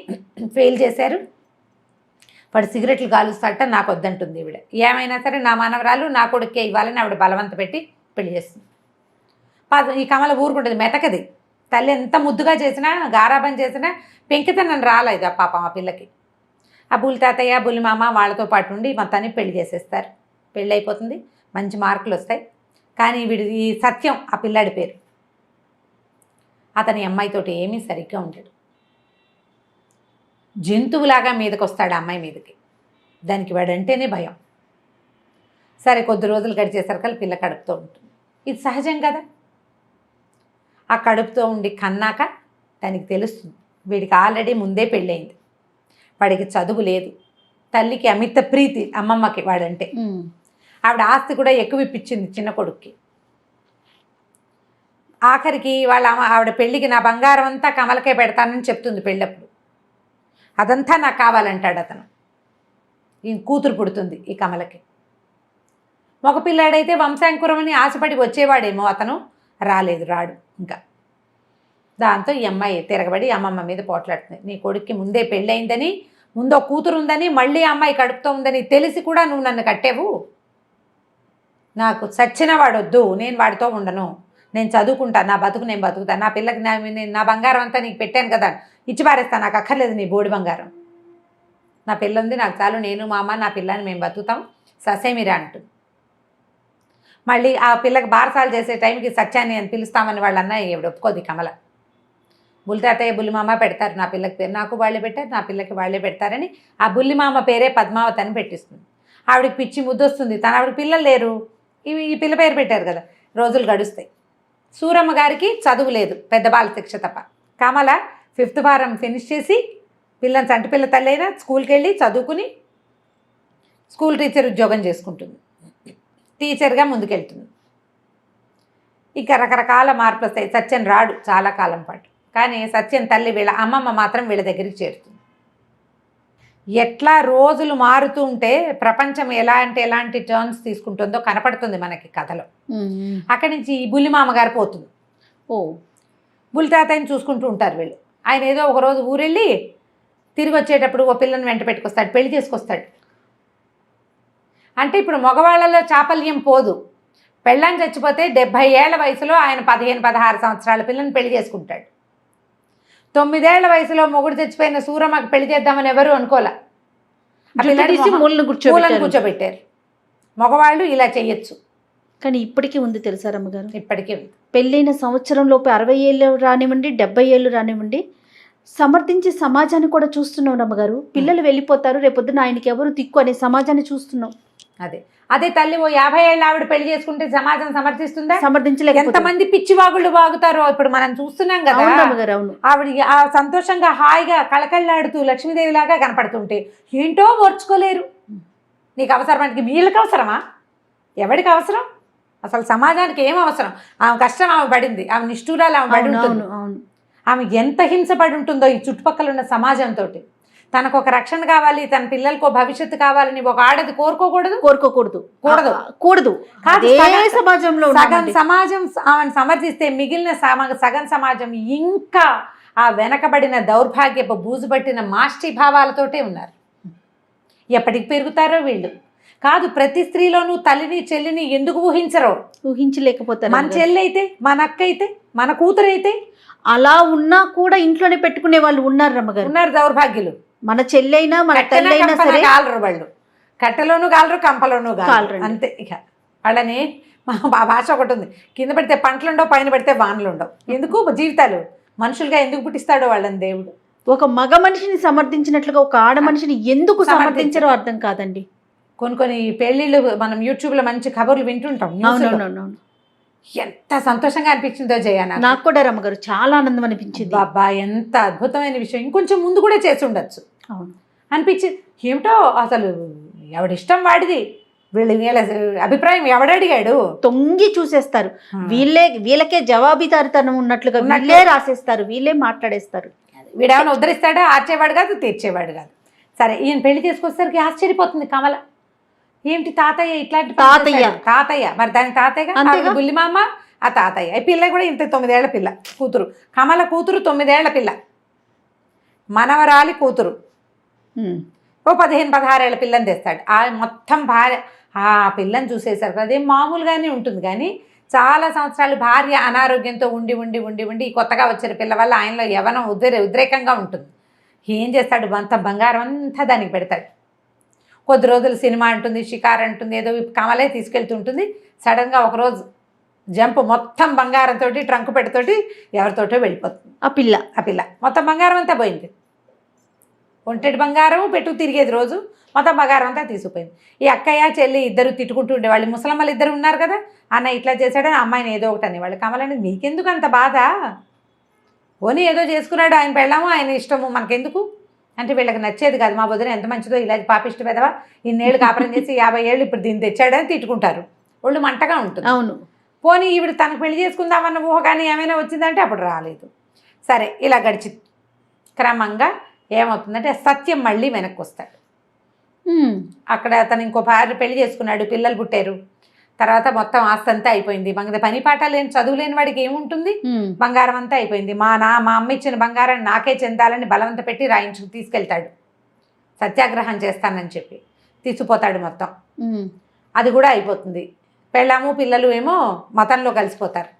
ఫెయిల్ చేశారు, వాడు సిగరెట్లు కాలుస్తాడట, నాకు వద్దంటుంది ఈవిడ. ఏమైనా సరే నా మనవరాలు నా కొడుకే ఇవ్వాలని ఆవిడ బలవంత పెట్టి పెళ్లి చేస్తుంది. ఈ కమల ఊరుకుంటుంది, మెతకది. తల్లి ఎంత ముద్దుగా చేసినా గారాబం చేసినా పెంకితనం రాలేదు ఆ పాపం ఆ పిల్లకి. ఆ బుల్లి తాతయ్య బుల్లి మామ వాళ్ళతో పాటు ఉండి మొత్తాన్ని పెళ్లి చేసేస్తారు. పెళ్ళి అయిపోతుంది, మంచి మార్కులు వస్తాయి. కానీ ఈ సత్యం ఆ పిల్లాడి పేరు. అతని అమ్మాయితోటి ఏమీ సరిగ్గా ఉంటాడు, జంతువులాగా మీదకి వస్తాడు ఆ అమ్మాయి మీదకి. దానికి వాడంటేనే భయం. సరే కొద్ది రోజులు గడిచేసరికి పిల్ల కడుపుతో ఉంటుంది. ఇది సహజం కదా. ఆ కడుపుతో ఉండి కన్నాక దానికి తెలుస్తుంది వీడికి ఆల్రెడీ ముందే పెళ్ళయింది, వాడికి చదువు లేదు, తల్లికి అమిత ప్రీతి అమ్మమ్మకి వాడంటే. ఆవిడ ఆస్తి కూడా ఎక్కువ ఇప్పించింది చిన్న కొడుక్కి. ఆఖరికి ఆవిడ పెళ్ళికి నా బంగారం అంతా కమలకే పెడతానని చెప్తుంది పెళ్ళప్పుడు. అదంతా నాకు కావాలంటాడు అతను. ఈ కూతురు పుడుతుంది ఈ కమలకి. మగపిల్లాడైతే వంశాంకురం అని ఆశపడి వచ్చేవాడేమో అతను, రాడు ఇంకా. దాంతో ఈ అమ్మాయి తిరగబడి అమ్మమ్మ మీద పోట్లాడుతుంది. నీ కొడుక్కి ముందే పెళ్ళయిందని, ముందో కూతురు ఉందని, మళ్ళీ అమ్మాయి కడుపుతో ఉందని తెలిసి కూడా నువ్వు నన్ను కట్టేవు. నాకు చచ్చిన వాడొద్దు, నేను వాడితో ఉండను, నేను చదువుకుంటాను, నా బతుకు నేను బతుకుతాను, నా పిల్లకి నా బంగారం అంతా నీకు పెట్టాను కదా, ఇచ్చి పారేస్తాను, నాకు అక్కర్లేదు నీ బోడి బంగారం, నా పిల్ల ఉంది నాకు చాలు, నేను మా అమ్మ నా పిల్లని మేము బతుకుతాం ససేమిరా అంటుంది. మళ్ళీ ఆ పిల్లకి బారసాలు చేసే టైంకి సత్యాన్ని అని పిలుస్తామని వాళ్ళు అన్నయ్య ఈవిడ ఒప్పుకోదు కమల. బుల్లి తాతయ్య బుల్లి మామ పెడతారు నా పిల్లకి పేరు, నాకు వాళ్ళే పెట్టారు, నా పిల్లకి వాళ్ళే పెడతారని ఆ బుల్లి మామ పేరే పద్మావతి అని పెట్టిస్తుంది. ఆవిడకి పిచ్చి ముద్దొస్తుంది, ఆవిడ పిల్లలు లేరు, ఈ పిల్ల పేరు పెట్టారు కదా. రోజులు గడుస్తాయి. సూరమ్మ గారికి చదువు లేదు, పెద్ద బాల శిక్ష తప్ప. కమల 5th ఫారం ఫినిష్ చేసి పిల్లని చంటి పిల్ల తల్లి అయినా స్కూల్కి వెళ్ళి చదువుకుని స్కూల్ టీచర్ ఉద్యోగం చేసుకుంటుంది, టీచర్గా ముందుకెళ్తుంది. ఇక రకరకాల మార్పులు వస్తాయి. సత్యం రాడు చాలా కాలం పాటు, కానీ సత్యం తల్లి వీళ్ళ అమ్మమ్మ మాత్రం వీళ్ళ దగ్గరికి చేరుతుంది. ఎట్లా రోజులు మారుతూ ఉంటే ప్రపంచం ఎలాంటి టర్న్స్ తీసుకుంటుందో కనపడుతుంది మనకి కథలో. అక్కడి నుంచి ఈ బుల్లి మామగారు పోతుంది. బుల్లి తాతయ్యని చూసుకుంటూ ఉంటారు వీళ్ళు. ఆయన ఏదో ఒక రోజు ఊరెళ్ళి తిరిగి వచ్చేటప్పుడు ఓ పిల్లని వెంట పెట్టుకొస్తాడు, పెళ్లి చేసుకొస్తాడు. అంటే ఇప్పుడు మగవాళ్ళలో చాపల్యం పోదు. పెళ్ళాన్ని చచ్చిపోతే 70 ఏళ్ల వయసులో ఆయన 15-16 సంవత్సరాల పిల్లని పెళ్లి చేసుకుంటాడు. 9 ఏళ్ల వయసులో మొగుడు చచ్చిపోయిన సూరమ్మకి పెళ్లి చేద్దామని ఎవరు అనుకోలే. మూలను కూర్చోబెట్టారు. మగవాళ్ళు ఇలా చెయ్యొచ్చు. కానీ ఇప్పటికీ ఉంది తెలుసా రమ్మగారు? ఇప్పటికీ ఉంది. పెళ్ళైన సంవత్సరం లోపు 60 ఏళ్ళు రానివ్వండి, 70 ఏళ్ళు రానివ్వండి, సమర్థించే సమాజాన్ని కూడా చూస్తున్నాం రమ్మగారు. పిల్లలు వెళ్ళిపోతారు, రేపొద్దున ఆయనకి ఎవరు దిక్కు అనే సమాజాన్ని చూస్తున్నాం. అదే తల్లి ఓ 50 ఏళ్ళ ఆవిడ పెళ్లి చేసుకుంటే సమాజం సమర్థిస్తుందా? సమర్థించలేక ఎంతమంది పిచ్చివాగుళ్ళు వాగుతారో ఇప్పుడు మనం చూస్తున్నాం కదా. ఆవిడ ఆ సంతోషంగా హాయిగా కళకళ్ళాడుతూ లక్ష్మీదేవి లాగా కనపడుతుంటే ఏంటో ఓర్చుకోలేరు. నీకు అవసరమానికి వీళ్ళకి అవసరమా? ఎవరికి అవసరం? అసలు సమాజానికి ఏం అవసరం? ఆమె కష్టం ఆమె పడింది, ఆమె నిష్ఠూరాలు ఆమె పడి ఉంటుంది. ఆమె ఎంత హింసపడి ఉంటుందో ఈ చుట్టుపక్కల ఉన్న సమాజంతో. తనకు ఒక రక్షణ కావాలి, తన పిల్లలకు భవిష్యత్తు కావాలని ఒక ఆడది కోరుకోకూడదు. సమాజంలో సగం సమాజం ఆమెను సమర్థిస్తే మిగిలిన సగం సమాజం ఇంకా ఆ వెనకబడిన దౌర్భాగ్యపు బూజుపట్టిన మాష్టి భావాలతోటే ఉన్నారు. ఎప్పటికి పెరుగుతారో వీళ్ళు. కాదు, ప్రతి స్త్రీలోనూ తల్లిని చెల్లిని ఎందుకు ఊహించలేకపోతారు. మన చెల్లి అయితే, మన అక్క అయితే, మన కూతురు అయితే అలా ఉన్నా కూడా ఇంట్లోనే పెట్టుకునే వాళ్ళు ఉన్నారు రమ్మగారు. ఉన్నారు దౌర్భాగ్యులు. మన చెల్లైనా మన తల్లైనా సరే కాలరు వాళ్ళు. కట్టెలోనూ కాలరు, కంపలోనూ కాలరు. అంతే. ఇక వాళ్ళని మా భాష ఒకటి ఉంది, కింద పెడితే పంటలుండవు, పైన పెడితే వానలు ఉండవు. ఎందుకు జీవితాలు మనుషులుగా ఎందుకు పుట్టిస్తాడో వాళ్ళని దేవుడు. ఒక మగ మనిషిని సమర్థించినట్లుగా ఒక ఆడ మనిషిని ఎందుకు సమర్థించారో అర్థం కాదండి. కొన్ని పెళ్లిళ్ళు మనం యూట్యూబ్లో మంచి ఖబర్లు వింటుంటాం. ఎంత సంతోషంగా అనిపించిందో జయ. నాకు కూడా రమ్మగారు చాలా ఆనందం అనిపించింది. బాబా ఎంత అద్భుతమైన విషయం, ఇంకొంచెం ముందు కూడా చేసి ఉండొచ్చు. అవును అనిపించింది. ఏమిటో అసలు ఎవడిష్టం వాడిది, వీళ్ళ అభిప్రాయం ఎవడడిగాడు, తొంగి చూసేస్తారు. వీళ్ళకే జవాబుదారితనం ఉన్నట్లుగా వీళ్ళే రాసేస్తారు, వీళ్ళే మాట్లాడేస్తారు. వీడేమైనా ఉద్ధరిస్తాడా? ఆర్చేవాడు కాదు, తీర్చేవాడు కాదు. సరే, ఈయన పెళ్లి చేసుకొచ్చేసరికి ఆశ్చర్యపోతుంది కమల. ఏమిటి తాతయ్య ఇట్లాంటి తాతయ్య మరి దాని తాతయ్య బుల్లిమామ, ఆ తాతయ్య. ఈ పిల్ల కూడా ఇంత 9 ఏళ్ల పిల్ల కూతురు. కమల కూతురు 9 ఏళ్ల పిల్ల, మనవరాలి కూతురు ఓ 15-16 ఏళ్ల పిల్లని తెస్తాడు. ఆ మొత్తం భార్య ఆ పిల్లని చూసేసరికి అదేం మామూలుగానే ఉంటుంది, కానీ చాలా సంవత్సరాలు భార్య అనారోగ్యంతో ఉండి ఈ కొత్తగా వచ్చిన పిల్ల వల్ల ఆయనలో యవనం ఉద్రేకంగా ఉంటుంది. ఏం చేస్తాడు? అంత బంగారం అంతా దానికి పెడతాడు. కొద్ది రోజులు సినిమా అంటుంది, షికార్ అంటుంది, ఏదో కమలే తీసుకెళ్తుంటుంది. సడన్గా ఒకరోజు జంప్, మొత్తం బంగారంతో ట్రంక్ పెట్టతోటి ఎవరితోటో వెళ్ళిపోతుంది. ఆ పిల్ల మొత్తం బంగారం అంతా పోయింది. ఒంటెటి బంగారం పెట్టు తిరిగేది రోజు, మొత్తం బంగారం అంతా తీసుకుపోయింది. ఈ అక్కయ్య చెల్లి ఇద్దరు తిట్టుకుంటూ ఉండేవాళ్ళు. ముసలమ్మలు ఇద్దరు ఉన్నారు కదా, అన్న ఇట్లా చేశాడని అమ్మాయిని ఏదో ఒకటి అనేవాళ్ళు. కమలని నీకెందుకు అంత బాధ, పోనీ ఏదో చేసుకున్నాడు, ఆయన పెళ్ళాము, ఆయన ఇష్టము, మనకెందుకు అంటే వీళ్ళకి నచ్చేది కాదు. మా వదిన ఎంత మంచిదో, ఇలా పాపిష్టి పెదవా, ఇన్నేళ్ళు కాపురం చేసి 50 ఏళ్ళు ఇప్పుడు దీన్ని తెచ్చాడని తిట్టుకుంటారు. ఒళ్ళు మంటగా ఉంటుంది. అవును. పోనీ ఈవిడ తనకు పెళ్లి చేసుకుందామన్న ఊహ కానీ ఏమైనా వచ్చిందంటే అప్పుడు రాలేదు. సరే, ఇలా గడిచి క్రమంగా ఏమవుతుందంటే సత్యం మళ్ళీ వెనక్కి వస్తాడు. అక్కడ అతను ఇంకో భార్య పెళ్లి చేసుకున్నాడు, పిల్లలు పుట్టారు. తర్వాత మొత్తం ఆస్తి అంతా అయిపోయింది. పని పాట లేని చదువు లేని వాడికి ఏముంటుంది, బంగారం అంతా అయిపోయింది. మా అమ్మ ఇచ్చిన బంగారాన్ని నాకే చెందాలని బలవంత పెట్టి రాయించుకు తీసుకెళ్తాడు. సత్యాగ్రహం చేస్తానని చెప్పి తీసుకుపోతాడు మొత్తం. అది కూడా అయిపోతుంది. పెళ్ళాము పిల్లలు ఏమో మతంలో కలిసిపోతారు.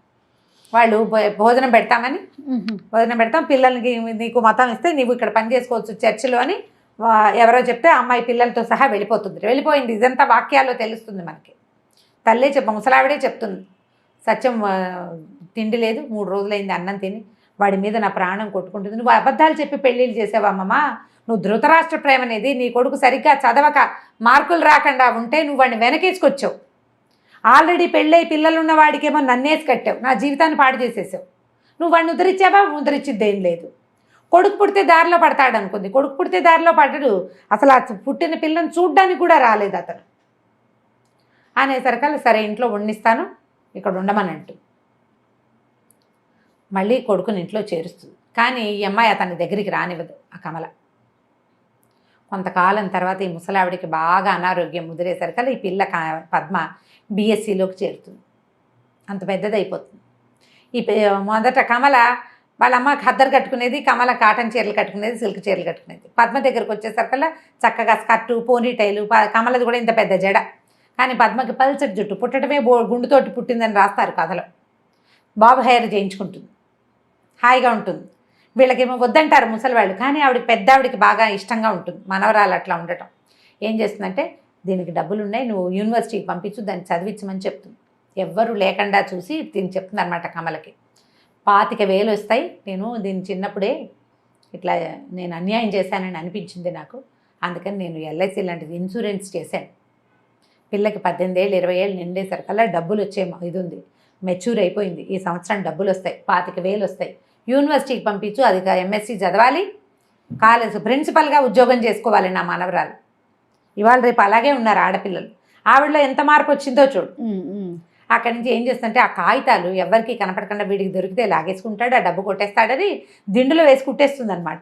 వాళ్ళు భోజనం పెడతాం, పిల్లలకి నీకు మతం ఇస్తే నీవు ఇక్కడ పని చేసుకోవచ్చు చర్చిలో అని ఎవరో చెప్తే అమ్మాయి పిల్లలతో సహా వెళ్ళిపోయింది. ఇదంతా వాక్యాల్లో తెలుస్తుంది మనకి. తల్లే ముసలావిడే చెప్తుంది. సత్యం తిండి లేదు, 3 రోజులైంది అన్నం తిని, వాడి మీద నా ప్రాణం కొట్టుకుంటుంది. నువ్వు అబద్ధాలు చెప్పి పెళ్ళిళ్ళు చేసావమ్మమ్మ, నువ్వు ధృతరాష్ట్ర ప్రేమ అనేది, నీ కొడుకు సరిగ్గా చదవక మార్కులు రాకుండా ఉంటే నువ్వు వాడిని వెనకేసుకొచ్చావు. ఆల్రెడీ పెళ్ళై పిల్లలున్న వాడికేమో నన్నేసి కట్టావు, నా జీవితాన్ని పాడు చేసేసావు. నువ్వు వాడిని ఉద్ధరించావా? ఉద్ధరించిద్దేం లేదు. కొడుకు పుడితే దారిలో పడతాడు అనుకుంది, కొడుకు పుడితే దారిలో పడ్డాడు. అసలు ఆ పుట్టిన పిల్లని చూడ్డానికి కూడా రాలేదు అతను. అనేసరికల్లా సరే ఇంట్లో వండిస్తాను, ఇక్కడ ఉండమని అంటూ మళ్ళీ కొడుకుని ఇంట్లో చేరుస్తుంది. కానీ ఈ అమ్మాయి అతని దగ్గరికి రానివ్వదు ఆ కమల. కొంతకాలం తర్వాత ఈ ముసలావిడికి బాగా అనారోగ్యం ముదిరేసరికల్లా ఈ పిల్ల పద్మ బీఎస్సీలోకి చేరుతుంది. అంత పెద్దదైపోతుంది. మొదట కమల వాళ్ళ అమ్మ ఖద్దరు కట్టుకునేది, కమల కాటన్ చీరలు కట్టుకునేది, సిల్క్ చీరలు కట్టుకునేది. పద్మ దగ్గరకు వచ్చేసరికల్లా చక్కగా స్కర్టు, పోనీటైలు, కమలది కూడా ఇంత పెద్ద జడ. కానీ పద్మకి పల్చటి జుట్టు, పుట్టడమే గుండుతోటి పుట్టిందని రాస్తారు కథలో. బాబు హెయిర్ చేయించుకుంటుంది, హాయిగా ఉంటుంది. వీళ్ళకేమో వద్దంటారు ముసలివాళ్ళు, కానీ పెద్ద ఆవిడికి బాగా ఇష్టంగా ఉంటుంది మనవరాలు అట్లా ఉండటం. ఏం చేస్తుందంటే, దీనికి డబ్బులు ఉన్నాయి, నువ్వు యూనివర్సిటీకి పంపించు, దాన్ని చదివించమని చెప్తుంది. ఎవ్వరు లేకుండా చూసి దీన్ని చెప్తుంది అనమాట కమలకి. 25,000 వస్తాయి, నేను దీన్ని చిన్నప్పుడే ఇట్లా నేను అన్యాయం చేశానని అనిపించింది నాకు, అందుకని నేను ఎల్ఐసి లాంటిది ఇన్సూరెన్స్ చేశాను. పిల్లకి 18 ఏళ్ళు 20 ఏళ్ళు నిండేసరికల్లా డబ్బులు వచ్చే ఇది ఉంది, మెచ్యూర్ అయిపోయింది, ఈ సంవత్సరం డబ్బులు వస్తాయి, 25,000 వస్తాయి, యూనివర్సిటీకి పంపించు, అది ఎంఎస్సి చదవాలి, కాలేజ్ ప్రిన్సిపల్గా ఉద్యోగం చేసుకోవాలి నా మనవరాలు. ఇవాళ రేపు అలాగే ఉన్నారు ఆడపిల్లలు. ఆవిడలో ఎంత మార్పు వచ్చిందో చూడు. అక్కడి నుంచి ఏం చేస్తుంటే, ఆ కాగితాలు ఎవరికి కనపడకుండా వీడికి దొరికితే లాగేసుకుంటాడు, ఆ డబ్బు కొట్టేస్తాడని దిండులో వేసి కుట్టేస్తుంది అనమాట.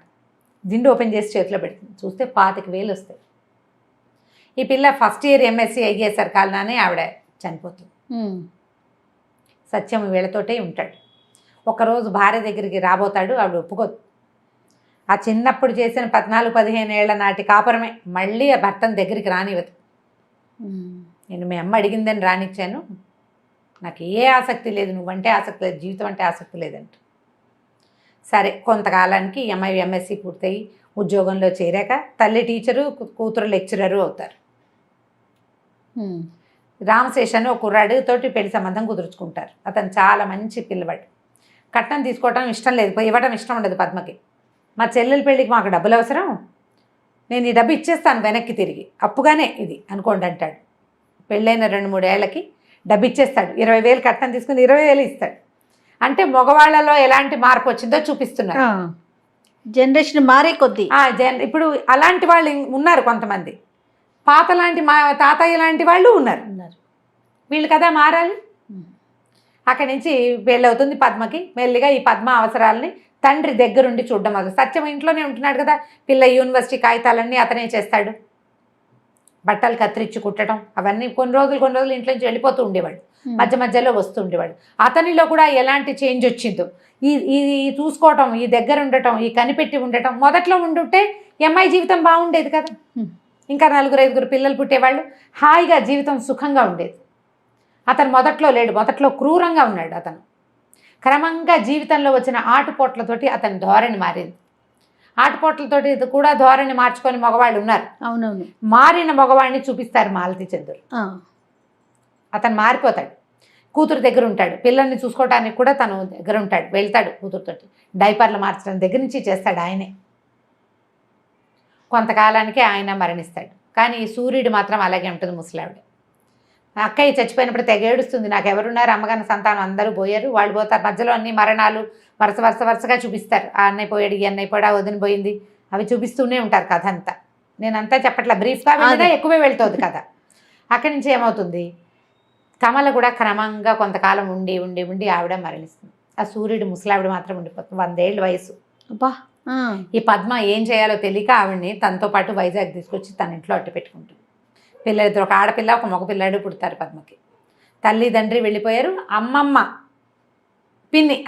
దిండు ఓపెన్ చేసి చేతిలో పెడుతుంది, చూస్తే 25,000 వస్తాయి. ఈ పిల్ల ఫస్ట్ ఇయర్ ఎంఎస్సి అయ్యేసరికల్లానే ఆవిడ చనిపోతుంది. సత్యం వీళ్ళతోటే ఉంటాడు. ఒకరోజు భార్య దగ్గరికి రాబోతాడు, ఆవిడ ఒప్పుకోదు. ఆ చిన్నప్పుడు చేసిన 14-15 ఏళ్ల నాటి కాపురమే మళ్ళీ ఆ భర్తను దగ్గరికి రానివ్వదు. నేను మీ అమ్మ అడిగిందని రానిచ్చాను, నాకు ఏ ఆసక్తి లేదు, నువ్వంటే ఆసక్తి లేదు, జీవితం అంటే ఆసక్తి లేదంట. సరే, కొంతకాలానికి అమ్మాయి ఎంఎస్సి పూర్తయి ఉద్యోగంలో చేరాక తల్లి టీచరు, కూతురు లెక్చరరు అవుతారు. రామశేషన్ ఒక కుర్రాడితోటి పెళ్లి సంబంధం కుదుర్చుకుంటారు. అతను చాలా మంచి పిల్లవాడు. కట్నం తీసుకోవడం ఇష్టం లేదు, ఇవ్వడం ఇష్టం ఉండదు పద్మకి. మా చెల్లెల పెళ్ళికి మాకు డబ్బులు అవసరం, నేను ఈ డబ్బు ఇచ్చేస్తాను వెనక్కి తిరిగి, అప్పుగానే ఇది అనుకోండి అంటాడు. పెళ్ళైన 2-3 ఏళ్లకి డబ్బు ఇచ్చేస్తాడు. 20,000 కట్నం తీసుకుని 20,000 ఇస్తాడు. అంటే మగవాళ్ళలో ఎలాంటి మార్పు వచ్చిందో చూపిస్తున్నారు. జనరేషన్ మారే కొద్దీ ఇప్పుడు అలాంటి వాళ్ళు ఉన్నారు కొంతమంది. పాత లాంటి మా తాతయ్య లాంటి వాళ్ళు ఉన్నారు. వీళ్ళు కదా మారాలి. అక్కడి నుంచి పెళ్ళవుతుంది పద్మకి. మెల్లిగా ఈ పద్మ అవసరాలని తండ్రి దగ్గరుండి చూడడం మొదలు. సత్యం ఇంట్లోనే ఉంటున్నాడు కదా, పిల్ల యూనివర్సిటీ కాగితాలన్నీ అతనే చేస్తాడు. బట్టలు కత్తిరించి కుట్టడం అవన్నీ కొన్ని రోజులు ఇంట్లో నుంచి వెళ్ళిపోతూ ఉండేవాడు, మధ్య మధ్యలో వస్తూ ఉండేవాడు. అతనిలో కూడా ఎలాంటి చేంజ్ వచ్చిందో ఈ చూసుకోవటం, ఈ దగ్గర ఉండటం, ఈ కనిపెట్టి ఉండటం. మొదట్లో ఉండుంటే అమ్మాయి జీవితం బాగుండేది కదా, ఇంకా 4-5 పిల్లలు పుట్టేవాళ్ళు, హాయిగా జీవితం సుఖంగా ఉండేది. అతను మొదట్లో లేడు, మొదట్లో క్రూరంగా ఉన్నాడు. అతను క్రమంగా జీవితంలో వచ్చిన ఆటుపోట్లతోటి అతని ధోరణి మారింది. ఆటుపోట్లతోటి కూడా ధోరణి మార్చుకొని మగవాళ్ళు ఉన్నారు. అవునవును, మారిన మగవాడిని చూపిస్తారు మాలతి చంద్రుడు. అతను మారిపోతాడు, కూతురు దగ్గర ఉంటాడు, పిల్లల్ని చూసుకోవడానికి కూడా తను దగ్గర ఉంటాడు, వెళ్తాడు కూతురుతోటి. డైపర్లు మార్చడం దగ్గర నుంచి చేస్తాడు ఆయనే. కొంతకాలానికి ఆయన మరణిస్తాడు. కానీ ఈ సూర్యుడు మాత్రం అలాగే ఉంటుంది. ముసలావిడ అక్కయ్య చచ్చిపోయినప్పుడు తెగ ఏడుస్తుంది, నాకు ఎవరున్నారు, అమ్మగారి సంతానం అందరూ పోయారు, వాళ్ళు పోతారు. మధ్యలో అన్ని మరణాలు వరుసగా చూపిస్తారు. ఆ అన్నయ్య పోయాడు, ఈ అన్నయ్య పోయాడు, ఆ వదిన పోయింది, అవి చూపిస్తూనే ఉంటారు కథ అంతా. నేనంతా చెప్పట్లా, బ్రీఫ్గా వెళ్ళినా ఎక్కువే వెళ్తుంది కథ. అక్కడి నుంచి ఏమవుతుంది, కమల కూడా క్రమంగా కొంతకాలం ఉండి ఆవిడ మరణిస్తుంది. ఆ సూర్యుడు ముసలావిడ మాత్రం ఉండిపోతుంది, 100 ఏళ్ళ వయసు. ఈ పద్మ ఏం చేయాలో తెలియక ఆవిడ్ని తనతో పాటు వైజాగ్ తీసుకొచ్చి తన ఇంట్లో అట్టు పెట్టుకుంటుంది. పిల్లలిద్దరు, ఒక ఆడపిల్ల ఒక మగపిల్లాడు పుడతారు పద్మకి. తల్లి తండ్రి వెళ్ళిపోయారు.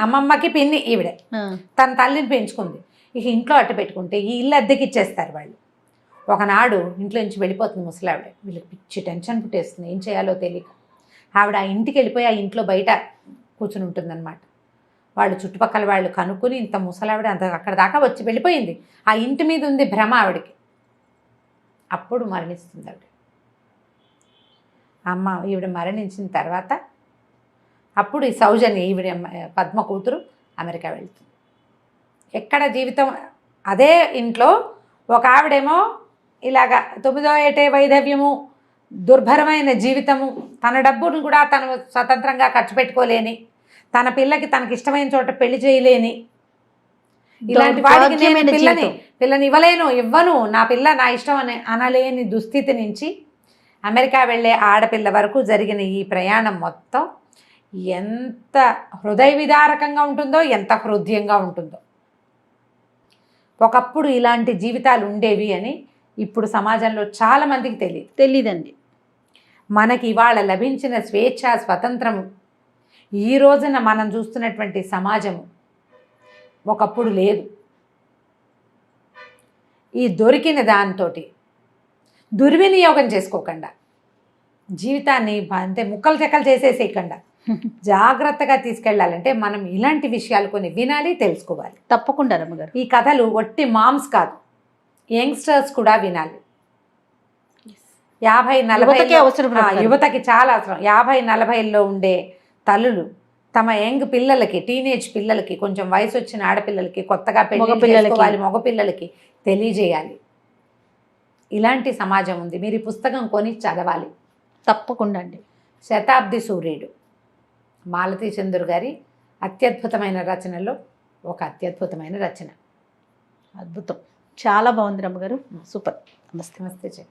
అమ్మమ్మకి పిన్ని ఈవిడే తన తల్లిని పెంచుకుంది. ఇక ఇంట్లో అట్టు పెట్టుకుంటే ఈ ఇల్లు అద్దెకి ఇచ్చేస్తారు వాళ్ళు. ఒకనాడు ఇంట్లో నుంచి వెళ్ళిపోతుంది ముసలావిడ. వీళ్ళకి పిచ్చి టెన్షన్ పుట్టేస్తుంది, ఏం చేయాలో తెలియక. ఆవిడ ఆ ఇంటికి వెళ్ళిపోయి ఆ ఇంట్లో బయట కూర్చుని ఉంటుందన్నమాట. వాళ్ళు చుట్టుపక్కల వాళ్ళు కనుక్కొని ఇంత ముసలావిడ అంత అక్కడ దాకా వచ్చి వెళ్ళిపోయింది, ఆ ఇంటి మీద ఉంది భ్రమ ఆవిడకి. అప్పుడు మరణిస్తుంది ఆవిడ. ఈవిడ మరణించిన తర్వాత అప్పుడు ఈ సౌజన్య ఈవిడ పద్మ కూతురు అమెరికా వెళ్తుంది. ఎక్కడ జీవితం అదే ఇంట్లో ఒక ఆవిడేమో ఇలాగా 9వ ఏటే వైధవ్యము, దుర్భరమైన జీవితము, తన డబ్బును కూడా తను స్వతంత్రంగా ఖర్చు పెట్టుకోలేని, తన పిల్లకి తనకి ఇష్టమైన చోట పెళ్లి చేయలేని, ఇలాంటి వాడికి నేను పిల్లని ఇవ్వను, నా పిల్ల నా ఇష్టం అని అనలేని దుస్థితి నుంచి అమెరికా వెళ్ళే ఆడపిల్ల వరకు జరిగిన ఈ ప్రయాణం మొత్తం ఎంత హృదయ విదారకంగా ఉంటుందో, ఎంత హృదయంగా ఉంటుందో. ఒకప్పుడు ఇలాంటి జీవితాలు ఉండేవి అని ఇప్పుడు సమాజంలో చాలామందికి తెలియదు. తెలీదండి. మనకి ఇవాళ లభించిన స్వేచ్ఛ, స్వతంత్రము, ఈ రోజున మనం చూస్తున్నటువంటి సమాజము ఒకప్పుడు లేదు. ఈ దొరికిన దాంతో దుర్వినియోగం చేసుకోకుండా, జీవితాన్ని అంతే ముక్కలు చెక్కలు చేసేసేయకుండా జాగ్రత్తగా తీసుకెళ్ళాలంటే మనం ఇలాంటి విషయాలు కొన్ని వినాలి, తెలుసుకోవాలి. తప్పకుండా రమ్మగారు. ఈ కథలు ఒట్టి మామ్స్ కాదు, యంగ్స్టర్స్ కూడా వినాలి. 50-40 అవసరం రమ్మగారు. యువతకి చాలా అవసరం. 50-40లో ఉండే తల్లులు తమ యంగ్ పిల్లలకి, టీనేజ్ పిల్లలకి, కొంచెం వయసు వచ్చిన ఆడపిల్లలకి, కొత్తగా పెళ్లి చేసుకోవాలి మగపిల్లలకి తెలియజేయాలి. ఇలాంటి సమాజం ఉంది. మీరు ఈ పుస్తకం కొని చదవాలి. తప్పకుండా అండి. శతాబ్ది సూర్యుడు మాలతీ చందూర్ గారి అత్యద్భుతమైన రచనలో ఒక అత్యద్భుతమైన రచన. అద్భుతం. చాలా బాగుంది రమ్మగారు. సూపర్. నమస్తే. నమస్తే.